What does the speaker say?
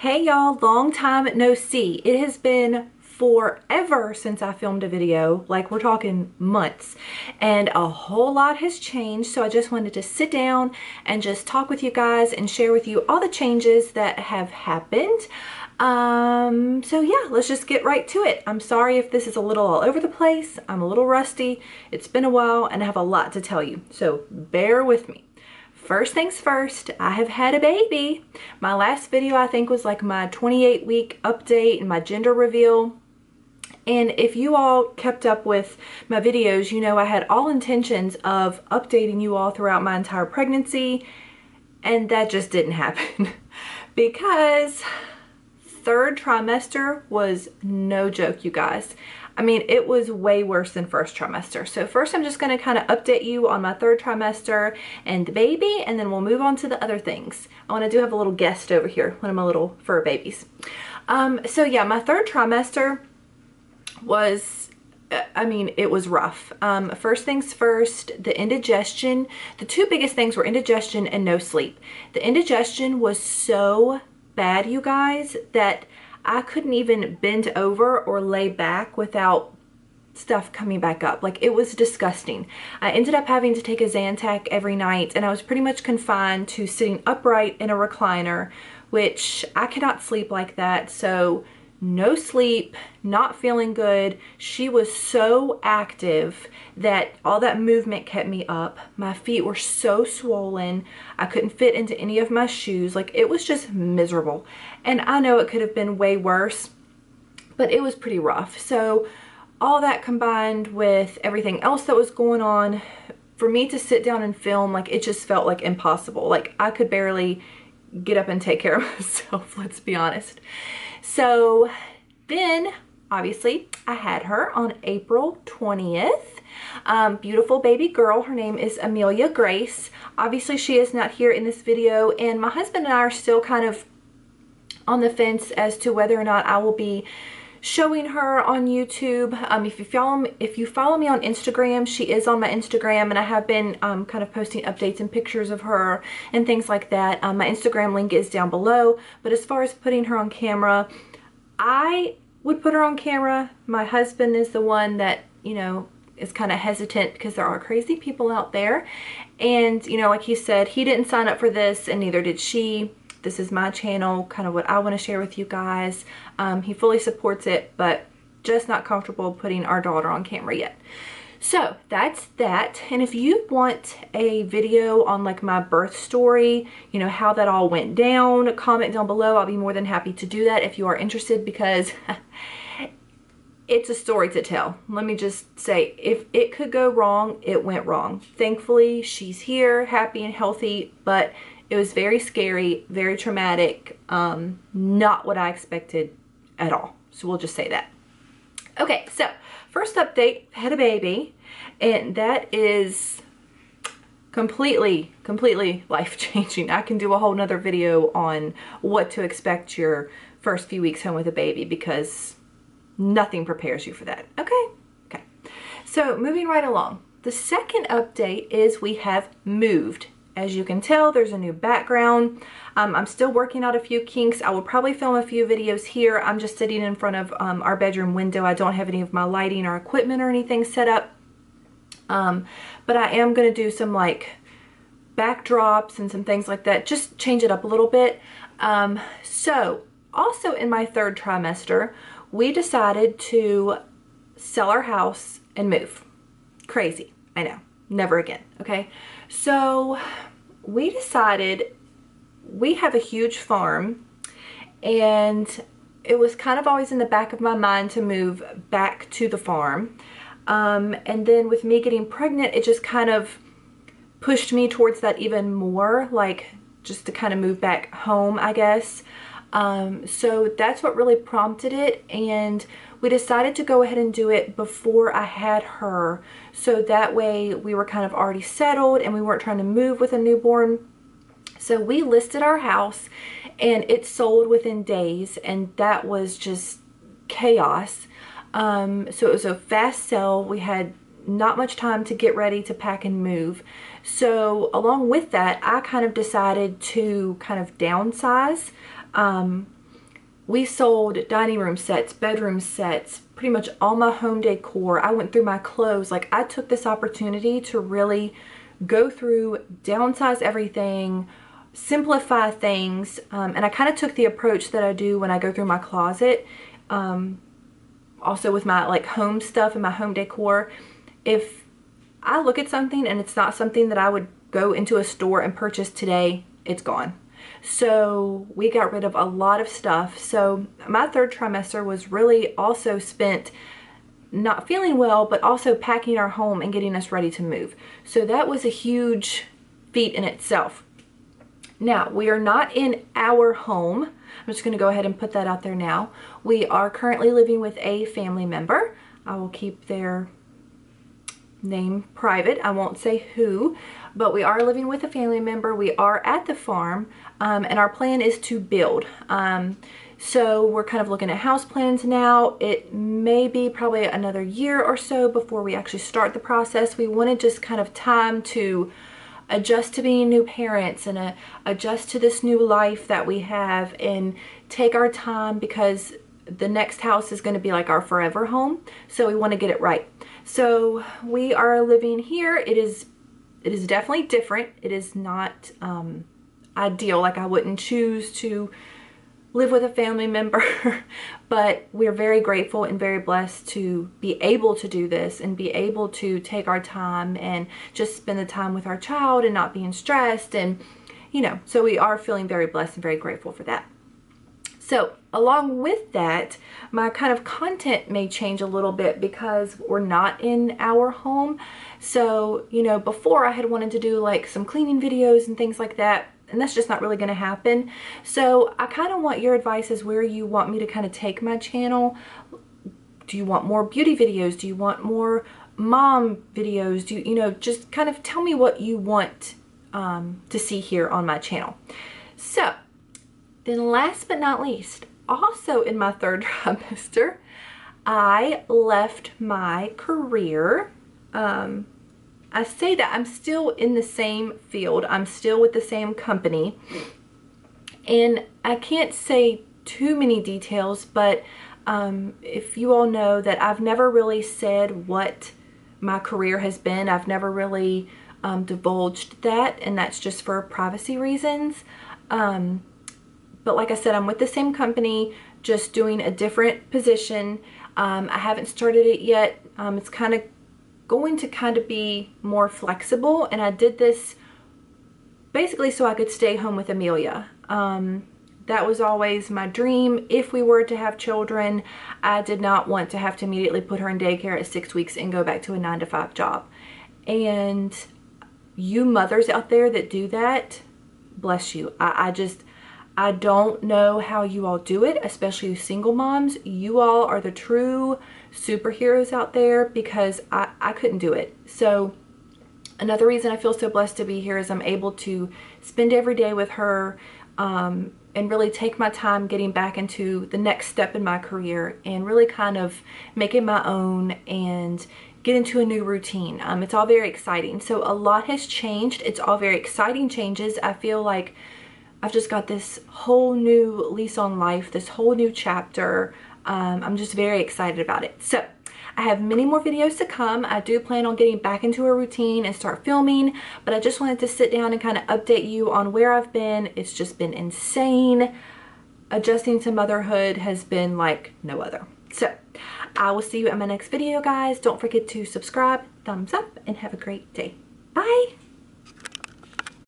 Hey y'all, long time no see. It has been forever since I filmed a video, like we're talking months, and a whole lot has changed. So I just wanted to sit down and just talk with you guys and share with you all the changes that have happened. So yeah, let's just get right to it. I'm sorry if this is a little all over the place. I'm a little rusty. It's been a while and I have a lot to tell you, so bear with me. First things first, I have had a baby. My last video I think was like my 28-week update and my gender reveal. And if you all kept up with my videos, you know I had all intentions of updating you all throughout my entire pregnancy, and that just didn't happen because third trimester was no joke, you guys. I mean, it was way worse than first trimester. So first I'm just going to kind of update you on my third trimester and the baby, and then we'll move on to the other things. I do have a little guest over here, one of my little fur babies. So yeah, my third trimester was, I mean, it was rough. First things first, the indigestion. The two biggest things were indigestion and no sleep. The indigestion was so bad, you guys, that I couldn't even bend over or lay back without stuff coming back up. Like, it was disgusting. I ended up having to take a Zantac every night, and I was pretty much confined to sitting upright in a recliner, which I cannot sleep like that. So no sleep, not feeling good. She was so active that all that movement kept me up. My feet were so swollen. I couldn't fit into any of my shoes. Like, it was just miserable. And I know it could have been way worse, but it was pretty rough. So all that combined with everything else that was going on, for me to sit down and film, like, it just felt like impossible. Like, I could barely get up and take care of myself, let's be honest. So then, obviously, I had her on April 20th. Beautiful baby girl. Her name is Amelia Grace. Obviously, she is not here in this video, and my husband and I are still kind of on the fence as to whether or not I will be showing her on YouTube. If you follow me on Instagram, she is on my Instagram, and I have been kind of posting updates and pictures of her and things like that. My Instagram link is down below, but as far as putting her on camera, I would put her on camera. My husband is the one that, you know, is kind of hesitant because there are crazy people out there. And, you know, like he said, he didn't sign up for this, and neither did she. This is my channel, kind of what I want to share with you guys. He fully supports it, but just not comfortable putting our daughter on camera yet. So that's that. And if you want a video on like my birth story, you know, how that all went down, comment down below. I'll be more than happy to do that if you are interested, because it's a story to tell. Let me just say, if it could go wrong, it went wrong. Thankfully, she's here, happy and healthy, but it was very scary, very traumatic, not what I expected at all. So we'll just say that. Okay, so first update, had a baby, and that is completely life-changing. I can do a whole nother video on what to expect your first few weeks home with a baby, because nothing prepares you for that. Okay. So moving right along. The second update is we have moved. As you can tell, there's a new background. I'm still working out a few kinks. I will probably film a few videos here. I'm just sitting in front of our bedroom window. I don't have any of my lighting or equipment or anything set up. But I am going to do some like backdrops and some things like that. Just change it up a little bit. So also in my third trimester, we decided to sell our house and move. Crazy, I know. Never again, okay? So we decided, we have a huge farm, and it was kind of always in the back of my mind to move back to the farm. And then with me getting pregnant, it just kind of pushed me towards that even more, like just to kind of move back home, I guess. So that's what really prompted it, and we decided to go ahead and do it before I had her, so that way we were kind of already settled and we weren't trying to move with a newborn. So we listed our house and it sold within days, and that was just chaos. So it was a fast sell. We had not much time to get ready to pack and move. So along with that, I kind of decided to kind of downsize. We sold dining room sets, bedroom sets, pretty much all my home decor. I went through my clothes. Like, I took this opportunity to really go through, downsize everything, simplify things, and I kind of took the approach that I do when I go through my closet, also with my like home stuff and my home decor. If I look at something and it's not something that I would go into a store and purchase today, it's gone. So we got rid of a lot of stuff. So my third trimester was really also spent not feeling well, but also packing our home and getting us ready to move. So that was a huge feat in itself. Now, we are not in our home. I'm just going to go ahead and put that out there now. We are currently living with a family member. I will keep their name private. I won't say who, but we are living with a family member. We are at the farm, and our plan is to build. So we're kind of looking at house plans now. It may be probably another year or so before we actually start the process. We wanted just kind of time to adjust to being new parents and adjust to this new life that we have, and take our time, because the next house is going to be like our forever home. So we want to get it right. So we are living here. It is definitely different. It is not ideal. Like, I wouldn't choose to live with a family member, but we're very grateful and very blessed to be able to do this and be able to take our time and just spend the time with our child and not being stressed, and you know, so we are feeling very blessed and very grateful for that. So along with that, my kind of content may change a little bit because we're not in our home. So, you know, before I had wanted to do like some cleaning videos and things like that, and that's just not really going to happen. So I kind of want your advice as where you want me to kind of take my channel. Do you want more beauty videos? Do you want more mom videos? Do you know, just kind of tell me what you want to see here on my channel. So then, last but not least, also in my third trimester, I left my career. I say that I'm still in the same field. I'm still with the same company. And I can't say too many details, but if you all know that I've never really said what my career has been. I've never really divulged that, and that's just for privacy reasons. But like I said, I'm with the same company, just doing a different position. I haven't started it yet. It's kind of going to kind of be more flexible, and I did this basically so I could stay home with Amelia. That was always my dream. If we were to have children, I did not want to have to immediately put her in daycare at 6 weeks and go back to a 9-to-5 job. And you mothers out there that do that, bless you. I don't know how you all do it, especially you single moms. You all are the true superheroes out there, because I couldn't do it. So another reason I feel so blessed to be here is I'm able to spend every day with her, and really take my time getting back into the next step in my career and really kind of make it my own and get into a new routine. It's all very exciting. So a lot has changed. It's all very exciting changes. I feel like I've just got this whole new lease on life, this whole new chapter. I'm just very excited about it. So I have many more videos to come. I do plan on getting back into a routine and start filming, but I just wanted to sit down and kind of update you on where I've been. It's just been insane. Adjusting to motherhood has been like no other. So I will see you in my next video, guys. Don't forget to subscribe, thumbs up, and have a great day. Bye.